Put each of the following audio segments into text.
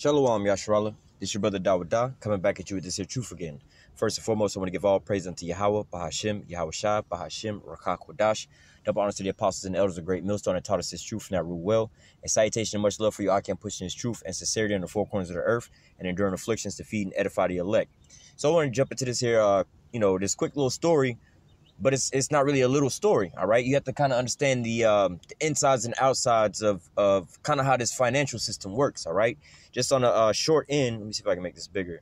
Shalom, Yasharallah. This your brother Dawada, coming back at you with this here truth again. First and foremost, I want to give all praise unto Yahweh, Bahashim, Yahweh Shai, Bahashim, Rakak Wadash. Double honors to the apostles and elders of Great Millstone that taught us this truth and that rule well. And salutation and much love for you, I can push in this truth and sincerity in the four corners of the earth and enduring afflictions to feed and edify the elect. So I want to jump into this here, this quick little story. But it's not really a little story, all right? You have to kind of understand the insides and outsides of kind of how this financial system works, all right? Just on a short end, let me see if I can make this bigger.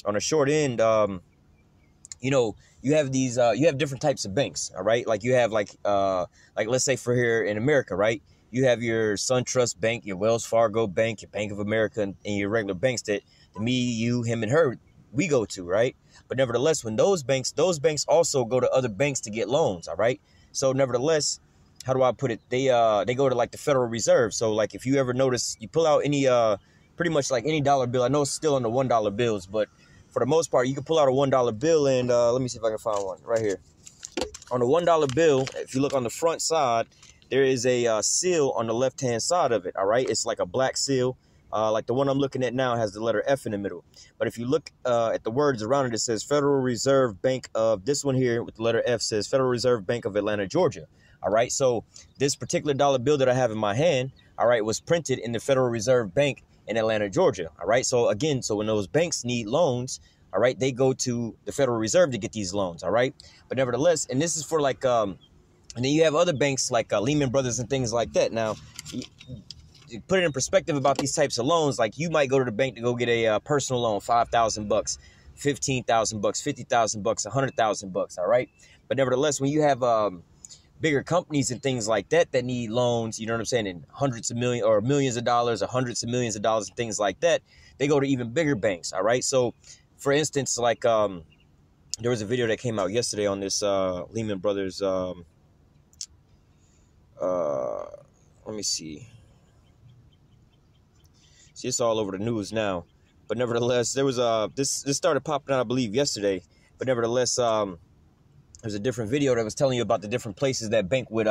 On a short end, you have these, you have different types of banks, all right? Like you have like let's say for here in America, right? You have your SunTrust Bank, your Wells Fargo Bank, your Bank of America, and your regular banks that me, you, him, and her, we go to, right? But nevertheless, when those banks also go to other banks to get loans, all right? So nevertheless, how do I put it? They go to like the Federal Reserve. So like if you ever notice, you pull out any pretty much like any dollar bill. I know it's still on the $1 bills, but for the most part, you can pull out a $1 bill and let me see if I can find one right here. On the $1 bill, if you look on the front side, there is a seal on the left-hand side of it, all right? It's like a black seal. Like the one I'm looking at now has the letter F in the middle. But if you look at the words around it, it says Federal Reserve Bank of, this one here with the letter F says Federal Reserve Bank of Atlanta, Georgia. All right. So this particular dollar bill that I have in my hand, all right, was printed in the Federal Reserve Bank in Atlanta, Georgia. All right. So again, so when those banks need loans, all right, they go to the Federal Reserve to get these loans. All right. But nevertheless, and this is for like and then you have other banks like Lehman Brothers and things like that. Now, put it in perspective about these types of loans, like you might go to the bank to go get a personal loan, $5,000, $15,000, $50,000, $100,000, all right? But nevertheless, when you have bigger companies and things like that that need loans, you know what I'm saying, in hundreds of millions or millions of dollars or hundreds of millions of dollars and things like that, they go to even bigger banks, all right? So, for instance, like there was a video that came out yesterday on this Lehman Brothers, let me see. See, it's all over the news now, but nevertheless, there was this started popping out, I believe, yesterday. But nevertheless, there's a different video that was telling you about the different places that bank with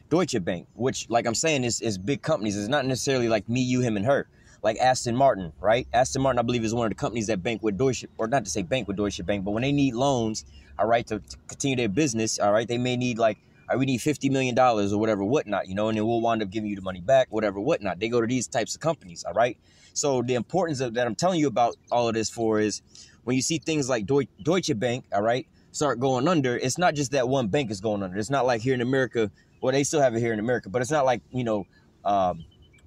Deutsche Bank, which, like I'm saying, is big companies. It's not necessarily like me, you, him, and her. Like Aston Martin, right? Aston Martin, I believe, is one of the companies that bank with Deutsche, or not to say bank with Deutsche Bank, but when they need loans, all right, to continue their business, all right, they may need like, all right, we need $50 million or whatever, whatnot, you know, and then we'll wind up giving you the money back, whatever, whatnot. They go to these types of companies, all right? So the importance of that I'm telling you about all of this for is when you see things like Deutsche Bank, all right, start going under, it's not just that one bank is going under. It's not like here in America, well, they still have it here in America, but it's not like, you know,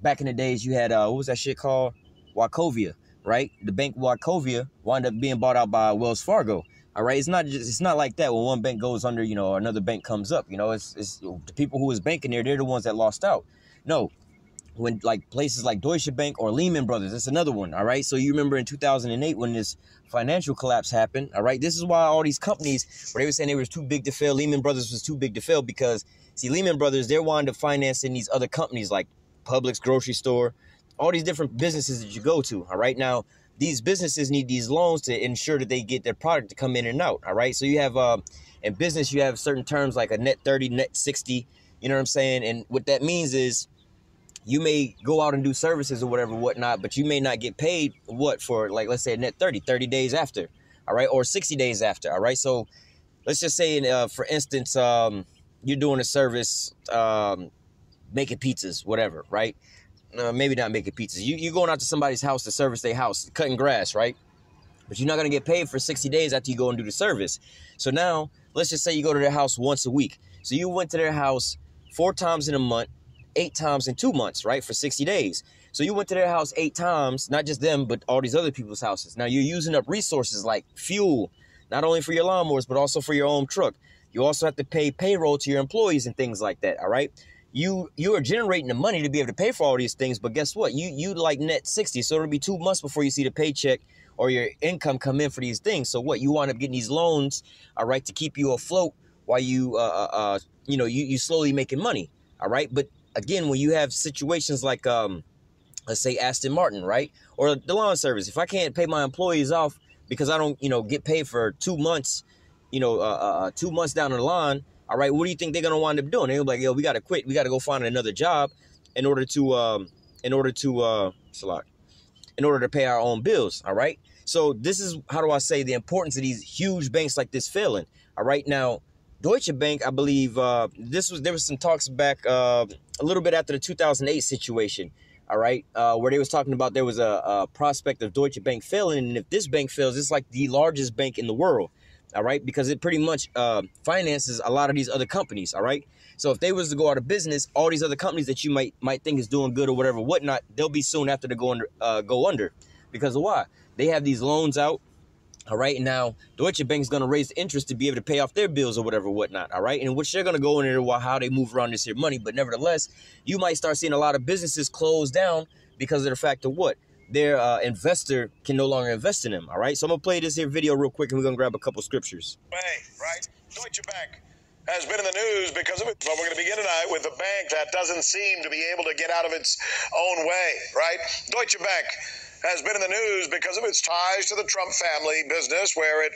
back in the days you had, what was that shit called? Wachovia, right? The bank Wachovia wound up being bought out by Wells Fargo. All right, it's not like that when one bank goes under, you know, another bank comes up. You know, it's the people who was banking there, they're the ones that lost out. No, when like places like Deutsche Bank or Lehman Brothers, that's another one. All right, so you remember in 2008 when this financial collapse happened. All right, this is why all these companies, where they were saying they were too big to fail, Lehman Brothers was too big to fail, because see, Lehman Brothers, they're wound up financing these other companies like Publix grocery store, all these different businesses that you go to. All right, now these businesses need these loans to ensure that they get their product to come in and out. All right. So you have in business, you have certain terms like a net 30, net 60. You know what I'm saying? And what that means is you may go out and do services or whatever, whatnot, but you may not get paid for, like, let's say a net 30 days after. All right. Or 60 days after. All right. So let's just say, for instance, you're doing a service, making pizzas, whatever. Right. Maybe not making pizzas. You going out to somebody's house to service their house, cutting grass, right? But you're not going to get paid for 60 days after you go and do the service. So now, let's just say you go to their house once a week. So you went to their house 4 times in a month, 8 times in 2 months, right? For 60 days. So you went to their house 8 times, not just them, but all these other people's houses. Now you're using up resources like fuel, not only for your lawnmowers, but also for your own truck. You also have to pay payroll to your employees and things like that, all right? You are generating the money to be able to pay for all these things, but guess what? You like net 60, so it'll be 2 months before you see the paycheck or your income come in for these things. So what? You wind up getting these loans, all right, to keep you afloat while you you slowly making money, all right? But again, when you have situations like let's say Aston Martin, right, or the lawn service, if I can't pay my employees off because I don't get paid for 2 months, 2 months down the line. All right, what do you think they're gonna wind up doing? They're gonna be like, yo, we gotta quit. We gotta go find another job in order to in order to pay our own bills, all right? So this is, how do I say, the importance of these huge banks like this failing, all right? Now, Deutsche Bank, I believe, there was some talks back a little bit after the 2008 situation, all right, where they was talking about there was a prospect of Deutsche Bank failing, and if this bank fails, it's like the largest bank in the world, all right, because it pretty much finances a lot of these other companies, all right? So if they was to go out of business, all these other companies that you might think is doing good or whatever, whatnot, they'll be soon after to go under, because of why? They have these loans out, all right? And now Deutsche Bank is going to raise the interest to be able to pay off their bills or whatever, whatnot, all right? And which they're going to go into how they move around this here money. But nevertheless, you might start seeing a lot of businesses close down because of the fact of what? Their investor can no longer invest in them, all right? So I'm going to play this here video real quick, and we're going to grab a couple scriptures. Hey, right? Deutsche Bank has been in the news because of it. But we're going to begin tonight with a bank that doesn't seem to be able to get out of its own way, right? Deutsche Bank has been in the news because of its ties to the Trump family business, where it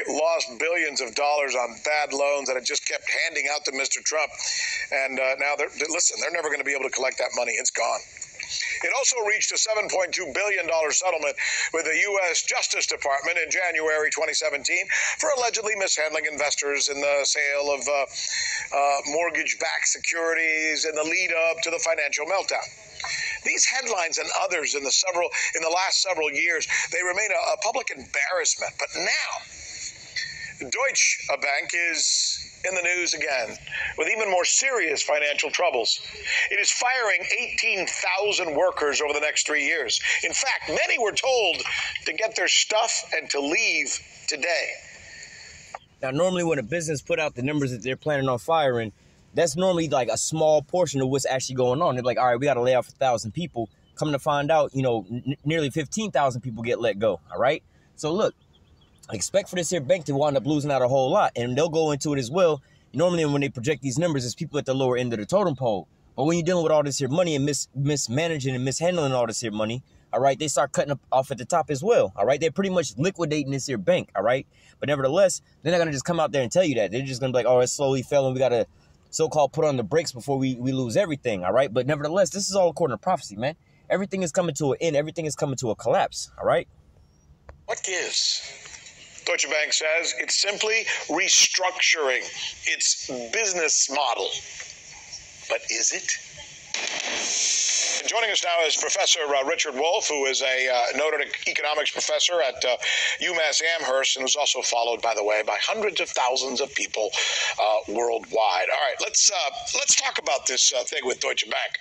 lost billions of dollars on bad loans that it just kept handing out to Mr. Trump. And now, they're never going to be able to collect that money. It's gone. It also reached a $7.2 billion settlement with the U.S. Justice Department in January 2017 for allegedly mishandling investors in the sale of mortgage-backed securities in the lead-up to the financial meltdown. These headlines and others in the last several years, they remain a public embarrassment. But now, Deutsche Bank is in the news again with even more serious financial troubles. It is firing 18,000 workers over the next 3 years. In fact, many were told to get their stuff and to leave today. Now, normally when a business put out the numbers that they're planning on firing, that's normally like a small portion of what's actually going on. They're like, all right, we got to lay off 1,000 people. Come to find out, nearly 15,000 people get let go, all right? So look, expect for this here bank to wind up losing out a whole lot, and they'll go into it as well. Normally when they project these numbers, it's people at the lower end of the totem pole. But when you're dealing with all this here money and mismanaging and mishandling all this here money, all right, they start cutting off at the top as well, all right? They're pretty much liquidating this here bank, all right? But nevertheless, they're not going to just come out there and tell you that. They're just going to be like, oh, it's slowly failing. We got to so-called put on the brakes before we lose everything, all right? But nevertheless, this is all according to prophecy, man. Everything is coming to an end. Everything is coming to a collapse, all right? What gives? Deutsche Bank says it's simply restructuring its business model. But is it? And joining us now is Professor Richard Wolff, who is a noted economics professor at UMass Amherst, and who's also followed, by the way, by hundreds of thousands of people worldwide. All right, let's talk about this thing with Deutsche Bank.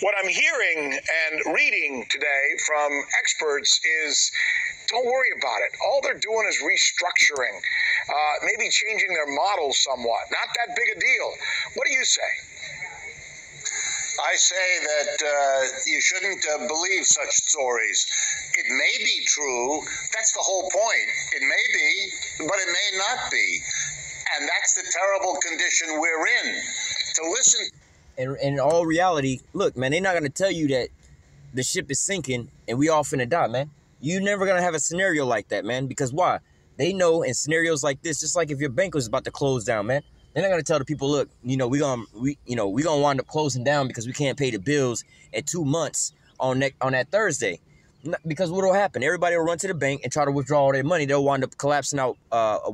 What I'm hearing and reading today from experts is, don't worry about it. All they're doing is restructuring, maybe changing their model somewhat. Not that big a deal. What do you say? I say that you shouldn't believe such stories. It may be true. That's the whole point. It may be, but it may not be. And that's the terrible condition we're in. To listen. And in all reality, look, man, they're not going to tell you that the ship is sinking and we all finna die, man. You're never going to have a scenario like that, man. Because why? They know in scenarios like this, just like if your bank was about to close down, man, they're not going to tell the people, look, we're going to wind up closing down because we can't pay the bills at 2 months on that Thursday. Because what will happen? Everybody will run to the bank and try to withdraw all their money. They'll wind up collapsing out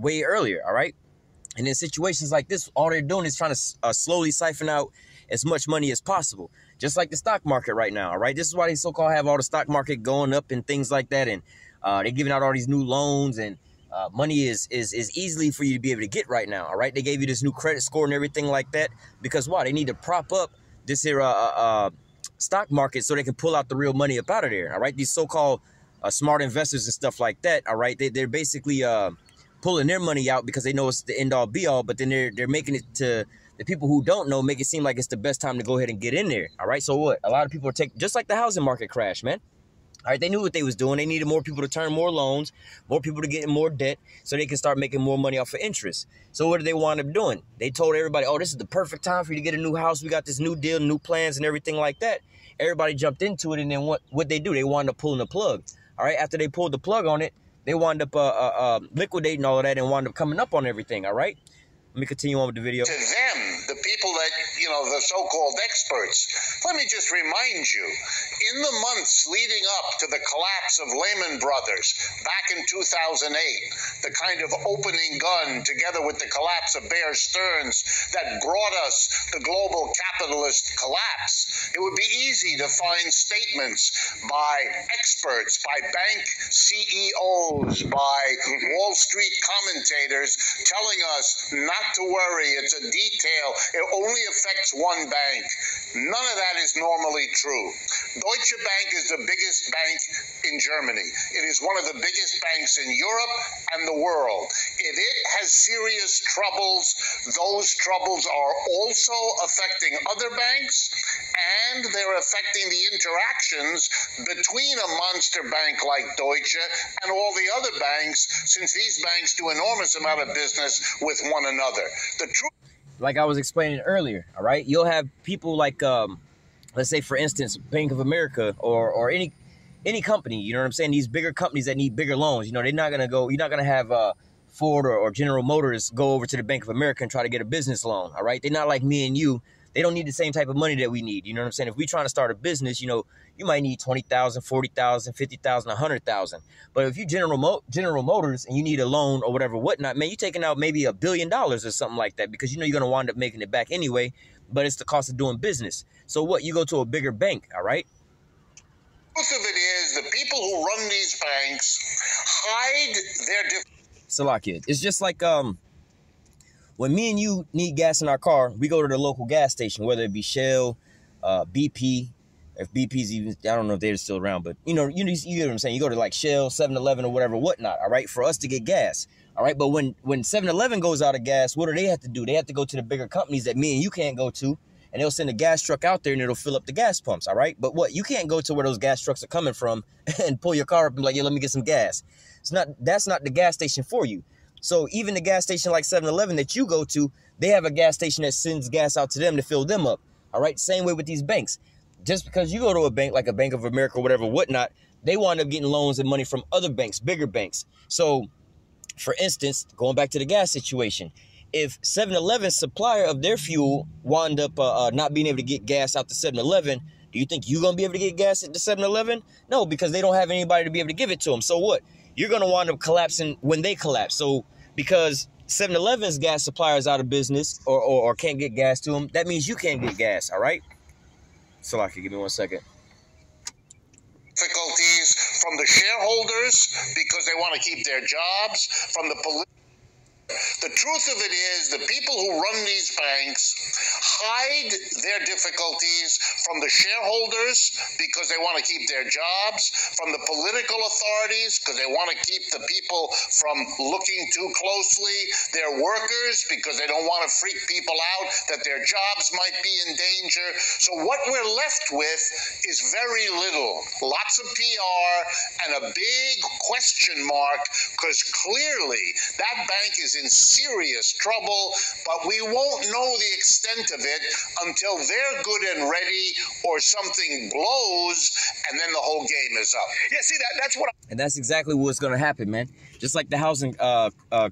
way earlier, all right? And in situations like this, all they're doing is trying to slowly siphon out as much money as possible. Just like the stock market right now, all right? This is why they so-called have all the stock market going up and things like that. And they're giving out all these new loans, and money is easily for you to be able to get right now, all right? They gave you this new credit score and everything like that because why? They need to prop up this here stock market so they can pull out the real money up out of there, all right? These so-called smart investors and stuff like that, all right? They're basically pulling their money out because they know it's the end-all be-all, but then they're making it to the people who don't know, make it seem like it's the best time to go ahead and get in there, all right? So what? A lot of people are taking, just like the housing market crash, man. All right, they knew what they was doing. They needed more people to turn more loans, more people to get in more debt so they can start making more money off of interest. So what did they wind up doing? They told everybody, oh, this is the perfect time for you to get a new house. We got this new deal, new plans and everything like that. Everybody jumped into it, and then what they do? They wound up pulling the plug. All right, after they pulled the plug on it, they wound up liquidating all of that and wound up coming up on everything, all right? Let me continue on with the video. To them, the people that, the so-called experts, let me just remind you, in the months leading up to the collapse of Lehman Brothers back in 2008, the kind of opening gun together with the collapse of Bear Stearns that brought us the global capitalist collapse, it would be easy to find statements by experts, by bank CEOs, by Wall Street commentators telling us not to worry, it's a detail, it only affects one bank. None of that is normally true. Deutsche Bank is the biggest bank in Germany. It is one of the biggest banks in Europe and the world. If it has serious troubles, those troubles are also affecting other banks, and they're affecting the interactions between a monster bank like Deutsche and all the other banks, since these banks do enormous amount of business with one another. The truth, like I was explaining earlier, all right, you'll have people like, let's say, for instance, Bank of America or any company, you know what I'm saying? These bigger companies that need bigger loans, they're not going to go, you're not going to have Ford or General Motors go over to the Bank of America and try to get a business loan, all right? They're not like me and you. They don't need the same type of money that we need. You know what I'm saying? If we're trying to start a business, you might need 20,000, 40,000, 50,000, 100,000. But if you General Motors and you need a loan or whatever, whatnot, man, you're taking out maybe $1 billion or something like that, because you're going to wind up making it back anyway. But it's the cost of doing business. So what? You go to a bigger bank, all right? truth of it is, the people who run these banks hide their Salakia, it's just like when me and you need gas in our car, we go to the local gas station, whether it be Shell, BP. If BP's even, I don't know if they're still around, but you get what I'm saying. You go to like Shell, 7-Eleven, or whatever, whatnot. All right, for us to get gas. All right, but when 7-Eleven goes out of gas, what do they have to do? They have to go to the bigger companies that me and you can't go to, and they'll send a gas truck out there and it'll fill up the gas pumps. All right, but what, you can't go to where those gas trucks are coming from and pull your car up and be like, yeah, let me get some gas. That's not the gas station for you. So even the gas station like 7-Eleven that you go to, they have a gas station that sends gas out to them to fill them up. All right, same way with these banks. Just because you go to a bank like a Bank of America or whatever, whatnot, they wind up getting loans and money from other banks, bigger banks. So, for instance, going back to the gas situation, if 7-Eleven's supplier of their fuel wound up not being able to get gas out to 7-Eleven, do you think you're going to be able to get gas at the 7-Eleven? No, because they don't have anybody to be able to give it to them. So what? You're going to wind up collapsing when they collapse. So because 7-Eleven's gas supplier is out of business or can't get gas to them, that means you can't get gas, all right? Salaki, give me 1 second. difficulties from the shareholders because they want to keep their jobs, from the truth of it is, the people who run these banks hide their difficulties from the shareholders because they want to keep their jobs, from the political authorities because they want to keep the people from looking too closely, their workers because they don't want to freak people out that their jobs might be in danger. So what we're left with is very little. Lots of PR and a big question mark, because clearly that bank is in serious trouble, but we won't know the extent of it until they're good and ready or something blows, and then the whole game is up. Yeah, see, that's what And that's exactly what's going to happen, man. Just like the housing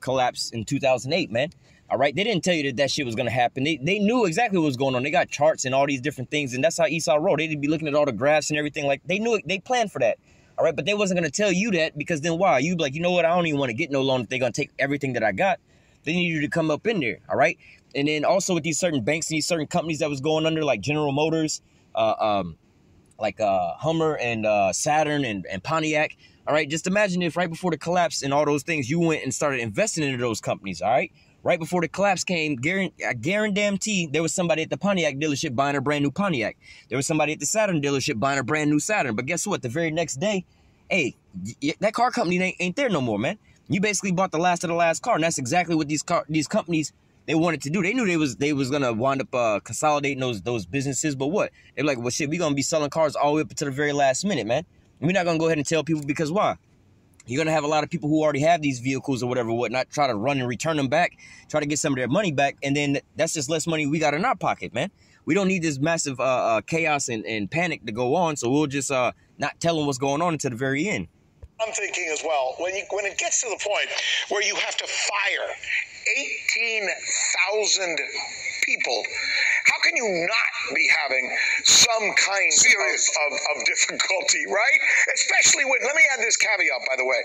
collapse in 2008, man. All right, they didn't tell you that shit was going to happen. They knew exactly what was going on. They got charts and all these different things, and that's how Esau wrote. They'd be looking at all the graphs and everything. Like, they knew it. They planned for that. All right, but they wasn't going to tell you that, because then why? You'd be like, you know what? I don't even want to get no loan if they're going to take everything that I got. They need you to come up in there, all right? And then also with these certain banks and these certain companies that was going under, like General Motors, like Hummer and Saturn and Pontiac, all right? Just imagine if right before the collapse and all those things, you went and started investing into those companies, all right? Right before the collapse came, I guarantee there was somebody at the Pontiac dealership buying a brand new Pontiac. There was somebody at the Saturn dealership buying a brand new Saturn. But guess what? The very next day, hey, that car company ain't there no more, man. You basically bought the last of the last car, and that's exactly what these companies, they wanted to do. They knew they was gonna wind up consolidating those businesses, but what? They're like, well, shit, we gonna be selling cars all the way up to the very last minute, man. And we're not gonna go ahead and tell people, because why? You're gonna have a lot of people who already have these vehicles or whatever, whatnot, try to run and return them back, try to get some of their money back, and then that's just less money we got in our pocket, man. We don't need this massive chaos and panic to go on, so we'll just not tell them what's going on until the very end. I'm thinking as well, when it gets to the point where you have to fire 18,000 people. How can you not be having some kind of difficulty, right? Especially when, let me add this caveat, by the way.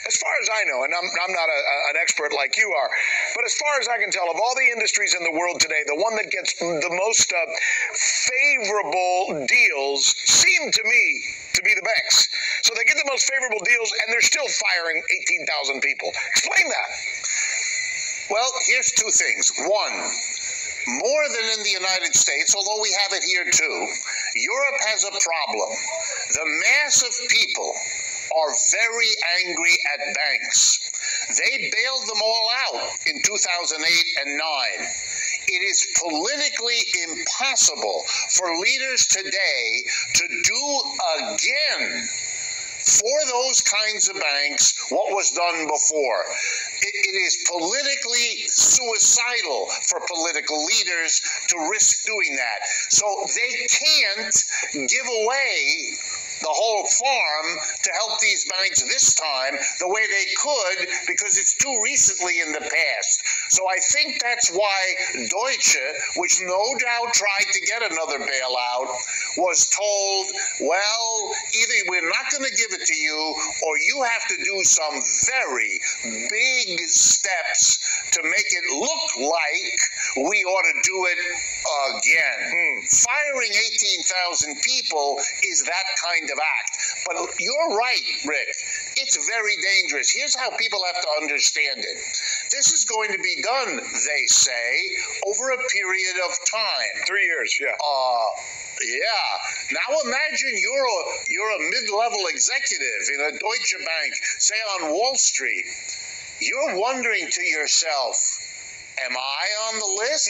As far as I know, and I'm not an expert like you are, but as far as I can tell, of all the industries in the world today, the one that gets the most favorable deals seem to me to be the banks. So they get the most favorable deals, and they're still firing 18,000 people. Explain that. Well, here's two things. One, more than in the United States, although we have it here too, Europe has a problem. The mass of people are very angry at banks. They bailed them all out in 2008 and 9. It is politically impossible for leaders today to do again for those kinds of banks what was done before. It is politically suicidal for political leaders to risk doing that. So they can't give away the whole farm to help these banks this time the way they could, because it's too recently in the past. So I think that's why Deutsche, which no doubt tried to get another bailout, was told, well, either we're not going to give it to you, or you have to do some very big steps to make it look like we ought to do it again. Firing 18,000 people is that kind of act. But you're right, Rick. It's very dangerous. Here's how people have to understand it. This is going to be done, they say, over a period of time. 3 years, yeah. Yeah. Now imagine you're a mid-level executive in a Deutsche Bank, say on Wall Street. You're wondering to yourself, am I on the list?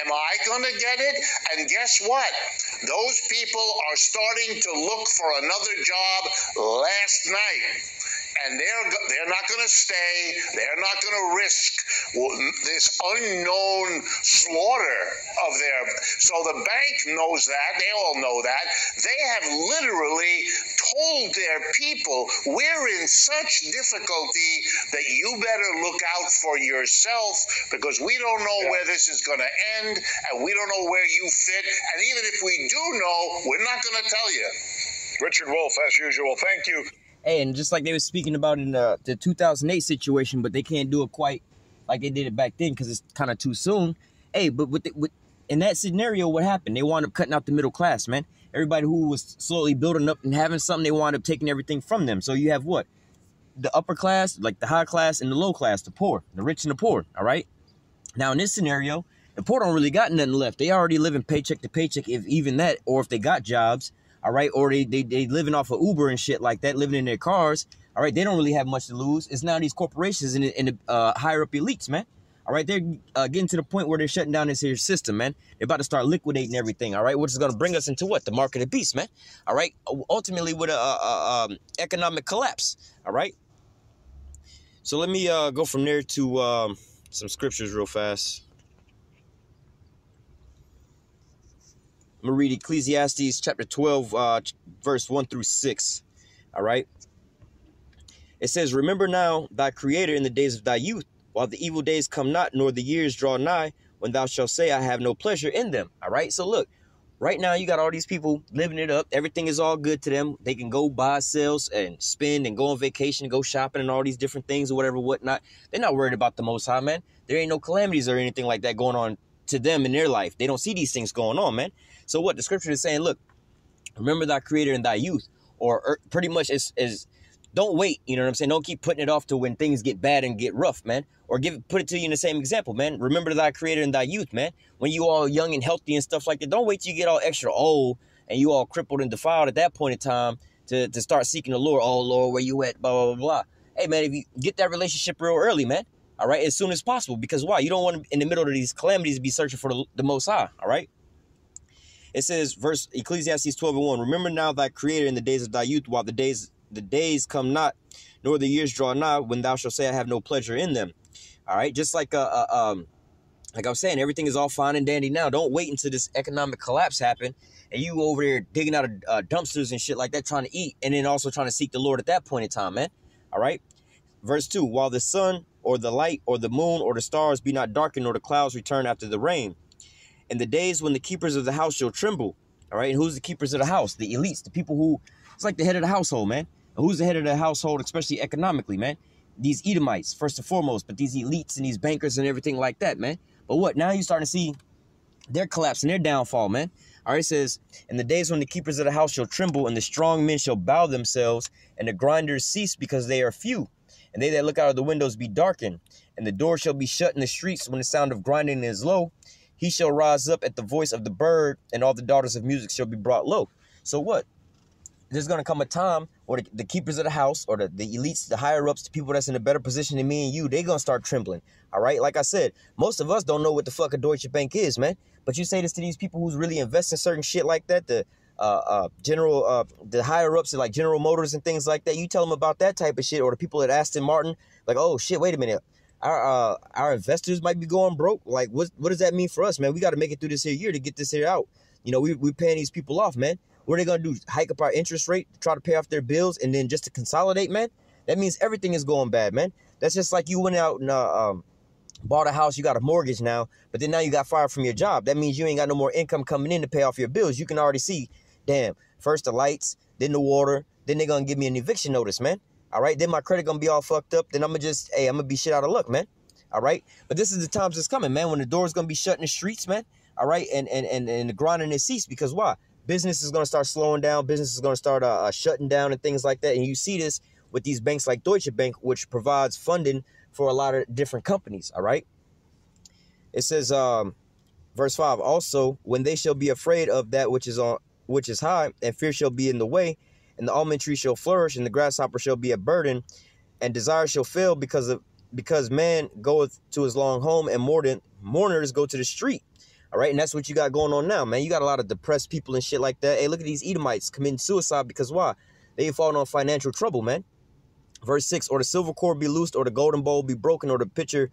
Am I going to get it? And guess what? Those people are starting to look for another job last night. And they're not going to stay. They're not going to risk this unknown slaughter of their... So the bank knows that. They all know that. They have literally told their people, we're in such difficulty that you better look out for yourself, because we don't know where this is going to end, and we don't know where you fit. And even if we do know, we're not going to tell you. Richard Wolff, as usual. Thank you. Hey, and just like they were speaking about in the 2008 situation, but they can't do it quite like they did it back then because it's kind of too soon. Hey, but in that scenario, what happened? They wound up cutting out the middle class, man. Everybody who was slowly building up and having something, they wound up taking everything from them. So you have what? The upper class, like the high class, and the low class, the poor, the rich and the poor, all right? Now, in this scenario, the poor don't really got nothing left. They already living paycheck to paycheck, if even that, or if they got jobs. All right, or they living off of Uber and shit like that, living in their cars. All right, they don't really have much to lose. It's now these corporations and the higher up elites, man. All right, they're getting to the point where they're shutting down this here system, man. They're about to start liquidating everything. All right, which is going to bring us into what? The market of beasts, man. All right, ultimately with a economic collapse. All right. So let me go from there to some scriptures real fast. I'm going to read Ecclesiastes chapter 12, verse 1 through 6. All right. It says, remember now thy creator in the days of thy youth, while the evil days come not, nor the years draw nigh, when thou shalt say, I have no pleasure in them. All right. So look, right now you got all these people living it up. Everything is all good to them. They can go buy, sell, and spend and go on vacation and go shopping and all these different things or whatever, whatnot. They're not worried about the Most High, man. There ain't no calamities or anything like that going on to them in their life. They don't see these things going on, man. So what the scripture is saying, look, remember thy creator in thy youth, or pretty much is don't wait. You know what I'm saying? Don't keep putting it off to when things get bad and get rough, man. Or put it to you in the same example, man. Remember thy creator in thy youth, man. When you all young and healthy and stuff like that, don't wait till you get all extra old and you all crippled and defiled at that point in time to start seeking the Lord. Oh, Lord, where you at? Blah, blah, blah, blah. Hey, man, if you get that relationship real early, man, all right, as soon as possible. Because why? You don't want to, in the middle of these calamities, be searching for the Most High, all right? It says, Ecclesiastes 12:1, remember now thy creator in the days of thy youth, while the days come not, nor the years draw nigh, when thou shalt say, I have no pleasure in them. All right, just like I was saying, everything is all fine and dandy now. Don't wait until this economic collapse happen and you over there digging out of dumpsters and shit like that, trying to eat, and then also trying to seek the Lord at that point in time, man. All right. Verse 2, while the sun or the light, or the moon, or the stars be not darkened, or the clouds return after the rain. And the days when the keepers of the house shall tremble. All right, and who's the keepers of the house? The elites, the people who, it's like the head of the household, man. And who's the head of the household, especially economically, man? These Edomites, first and foremost, but these elites and these bankers and everything like that, man. But what? Now you're starting to see their collapse and their downfall, man. All right, it says, in the days when the keepers of the house shall tremble, and the strong men shall bow themselves, and the grinders cease because they are few, and they that look out of the windows be darkened, and the door shall be shut in the streets when the sound of grinding is low. He shall rise up at the voice of the bird, and all the daughters of music shall be brought low. So what? There's going to come a time where the keepers of the house, or the elites, the higher-ups, the people that's in a better position than me and you, they're going to start trembling. All right? Like I said, most of us don't know what the fuck a Deutsche Bank is, man. But you say this to these people who's really invest in certain shit like that, the higher-ups like General Motors and things like that. You tell them about that type of shit, or the people at Aston Martin, like, oh, shit, wait a minute. Our investors might be going broke. Like, what does that mean for us, man? We got to make it through this here year to get this here out. You know, we're paying these people off, man. What are they going to do? Hike up our interest rate to try to pay off their bills and then just to consolidate, man? That means everything is going bad, man. That's just like you went out and bought a house, you got a mortgage now, but then now you got fired from your job. That means you ain't got no more income coming in to pay off your bills. You can already see, damn, first the lights, then the water, then they're going to give me an eviction notice, man. All right, then my credit going to be all fucked up. Then I'm going to be shit out of luck, man. All right, but this is the times that's coming, man, when the door's going to be shut in the streets, man. All right, and the grinding is ceased, because why? Business is going to start slowing down. Business is going to start shutting down and things like that. And you see this with these banks like Deutsche Bank, which provides funding for a lot of different companies. All right. It says, verse 5, also, when they shall be afraid of that which is high, and fear shall be in the way, and the almond tree shall flourish, and the grasshopper shall be a burden, and desire shall fail because man goeth to his long home, and mourners go to the street. All right, and that's what you got going on now, man. You got a lot of depressed people and shit like that. Hey, look at these Edomites committing suicide because why? They falling on financial trouble, man. Verse 6, or the silver cord be loosed, or the golden bowl be broken, or the pitcher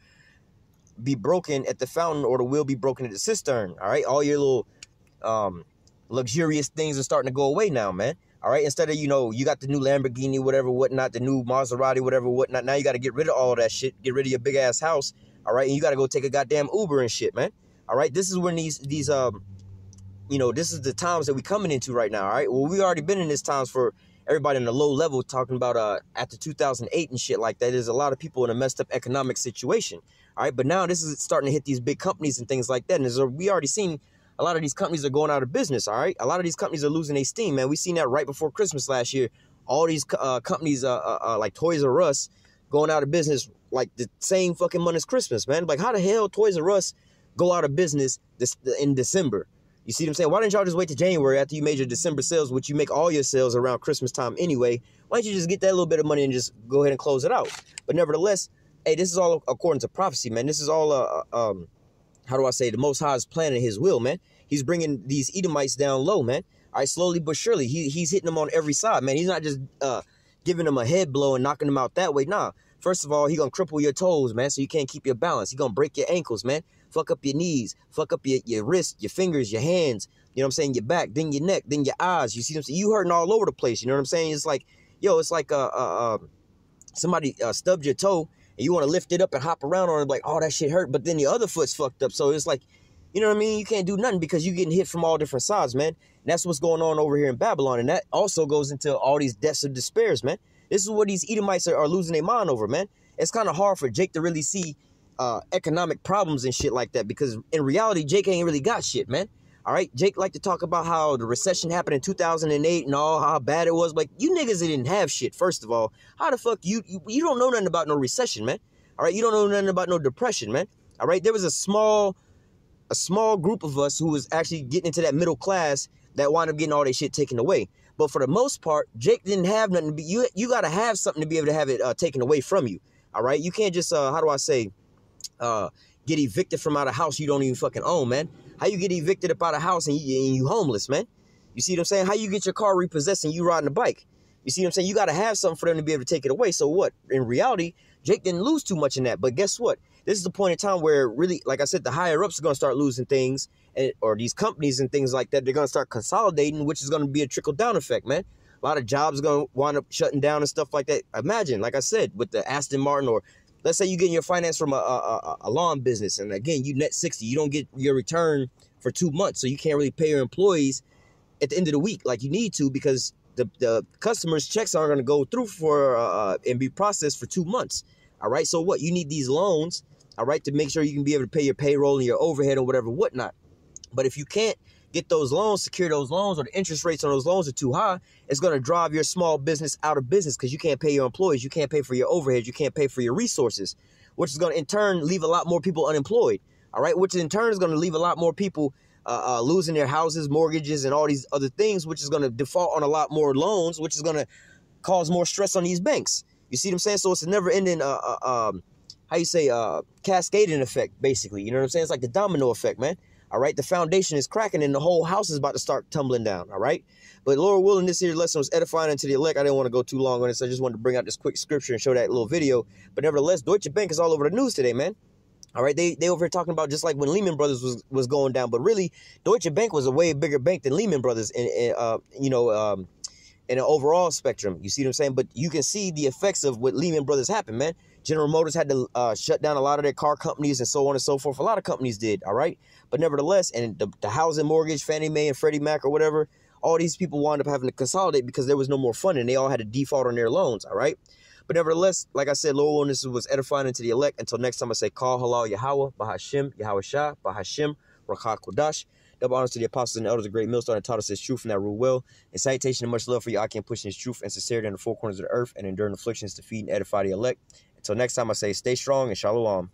be broken at the fountain, or the wheel be broken at the cistern. All right, all your little luxurious things are starting to go away now, man. All right, instead of, you know, you got the new Lamborghini, whatever, whatnot, the new Maserati, whatever, whatnot. Now you got to get rid of all that shit, get rid of your big ass house. All right, and you got to go take a goddamn Uber and shit, man. All right, this is when these you know, this is the times that we coming into right now. All right, well, we already been in this times for everybody in the low level, talking about after 2008 and shit like that. There's a lot of people in a messed up economic situation. All right, but now this is starting to hit these big companies and things like that. And we already seen a lot of these companies are going out of business. All right, a lot of these companies are losing their steam, man. We seen that right before Christmas last year. All these companies like Toys R Us going out of business like the same fucking month as Christmas, man. Like, how the hell Toys R Us go out of business in December? You see what I'm saying? Why didn't y'all just wait to January after you made your December sales, which you make all your sales around Christmas time anyway? Why don't you just get that little bit of money and just go ahead and close it out? But nevertheless, hey, this is all according to prophecy, man. This is all, how do I say, the Most High's plan and his will, man. He's bringing these Edomites down low, man. All right, slowly but surely. He's hitting them on every side, man. He's not just giving them a head blow and knocking them out that way. Nah. First of all, he going to cripple your toes, man, so you can't keep your balance. He going to break your ankles, man. Fuck up your knees, fuck up your wrists, your fingers, your hands, you know what I'm saying, your back, then your neck, then your eyes. You see what I'm saying? You hurting all over the place, you know what I'm saying? It's like, yo, it's like somebody stubbed your toe, and you want to lift it up and hop around on it like, oh, that shit hurt, but then your other foot's fucked up. So it's like, you know what I mean? You can't do nothing because you're getting hit from all different sides, man. And that's what's going on over here in Babylon, and that also goes into all these deaths of despairs, man. This is what these Edomites are losing their mind over, man. It's kind of hard for Jake to really see economic problems and shit like that, because in reality, Jake ain't really got shit, man. All right, Jake like to talk about how the recession happened in 2008 and all how bad it was. Like, you niggas didn't have shit. First of all, how the fuck you don't know nothing about no recession, man. All right, you don't know nothing about no depression, man. All right, there was a small group of us who was actually getting into that middle class that wound up getting all their shit taken away. But for the most part, Jake didn't have nothing to be. You got to have something to be able to have it taken away from you. All right, you can't just how do I say, get evicted from out of house you don't even fucking own, man. How you get evicted up out of house and you homeless, man? You see what I'm saying? How you get your car repossessed and you riding a bike? You see what I'm saying? You got to have something for them to be able to take it away. So what? In reality, Jake didn't lose too much in that. But guess what? This is the point in time where really, like I said, the higher ups are going to start losing things, or these companies and things like that. They're going to start consolidating, which is going to be a trickle down effect, man. A lot of jobs are going to wind up shutting down and stuff like that. Imagine, like I said, with the Aston Martin or let's say you're getting your finance from a lawn business, and again, you net 60. You don't get your return for 2 months, so you can't really pay your employees at the end of the week like you need to, because the customers' checks aren't going to go through for and be processed for 2 months. All right, so what? You need these loans, all right, to make sure you can be able to pay your payroll and your overhead or whatever, whatnot. But if you can't get those loans, secure those loans, or the interest rates on those loans are too high, it's going to drive your small business out of business, because you can't pay your employees, you can't pay for your overhead, you can't pay for your resources, which is going to in turn leave a lot more people unemployed. All right, which in turn is going to leave a lot more people losing their houses, mortgages, and all these other things, which is going to default on a lot more loans, which is going to cause more stress on these banks. You see what I'm saying? So it's a never-ending, cascading effect, basically. You know what I'm saying? It's like the domino effect, man. All right, the foundation is cracking and the whole house is about to start tumbling down. All right, but Lord willing, this here lesson was edifying unto the elect. I didn't want to go too long on it, so I just wanted to bring out this quick scripture and show that little video. But nevertheless, Deutsche Bank is all over the news today, man. All right, they over here talking about just like when Lehman Brothers was going down, but really Deutsche Bank was a way bigger bank than Lehman Brothers, in an overall spectrum. You see what I'm saying? But you can see the effects of what Lehman Brothers happened, man. General Motors had to shut down a lot of their car companies and so on and so forth. A lot of companies did, all right? But nevertheless, and the housing mortgage, Fannie Mae and Freddie Mac or whatever, all these people wound up having to consolidate because there was no more funding. They all had to default on their loans, all right? But nevertheless, like I said, Lord, this was edifying unto the elect. Until next time, I say, call halal Yahweh, Bahashim, Yahweh Shah, Bahashim, Rakha Kodash. Double honors to the apostles and elders of great millstone and taught us his truth and that rule well. And citation and much love for you. I can push his truth and sincerity in the four corners of the earth and enduring afflictions to feed and edify the elect. Until next time, I say, stay strong and shalom.